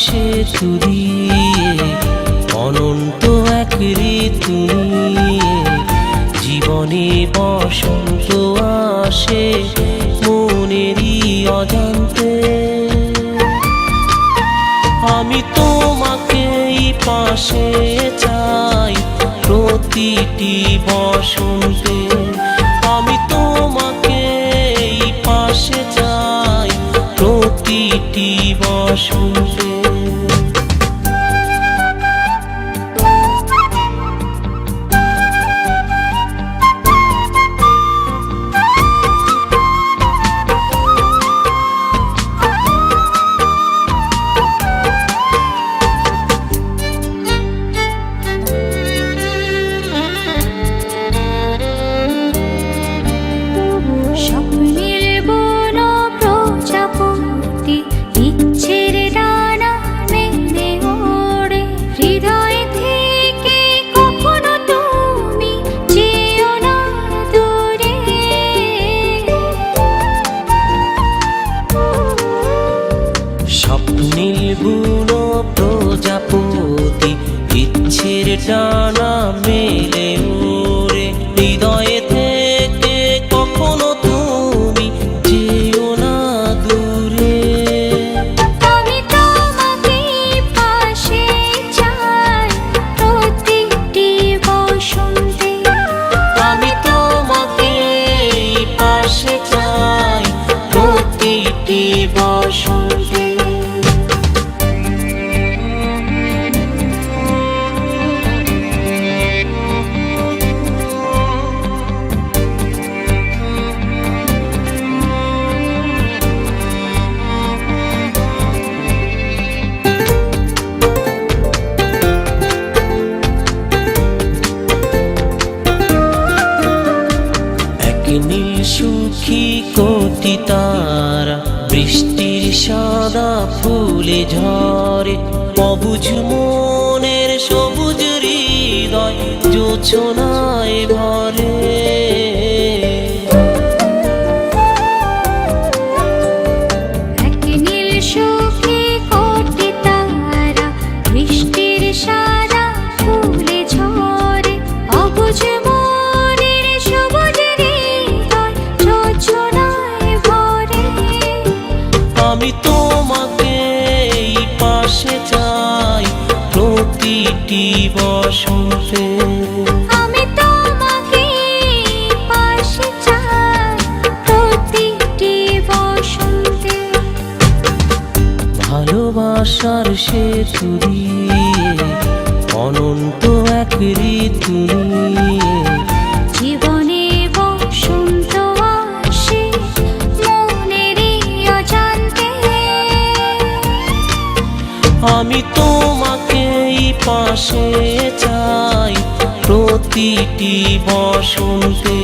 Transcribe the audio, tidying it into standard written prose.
সেতু দিয়ে অনন্ত এক ঋতু নিয়ে জীবনে বসন্ত আসে মনেরই অজান্তে। আমি তোমাকেই পাশে চাই প্রতিটি বসন্তে, আমি তোমাকেই পাশে চাই প্রতিটি বসন্তে। স্বপ্নীল বুনো প্রজাপতি ইচ্ছের ডানা মেলে ওরে, হৃদয়ে থেকে কখনো তুমি যেও না দূরে। আমি তোমাকে পাশে চাই প্রতিটি বসন্তে, আমি তোমাকে পাশে চাই প্রতিটি বসন্তে। নীল সুখী কোটি তারা বৃষ্টির সাদা ফুলে ঝরে, অবুঝ মনের সবুজ হৃদয় জোছনায় ভরে। নীল সুখী কোটি তারা বৃষ্টির সাদা ফুলে ঝরে, অবুঝ মনের সবুজ আমি তোমাকেই পাশে চাই প্রতিটি বসন্তে, আমি তোমাকে পাশে চাই প্রতিটি বসন্তে। ভালোবাসার সেতু দিয়ে অনন্ত এক ঋতু নিয়ে জীবনে বসন্ত আসে মনেরই অজান্তে। আমি তোমাকেই পাশে চাই প্রতিটি বসন্তে।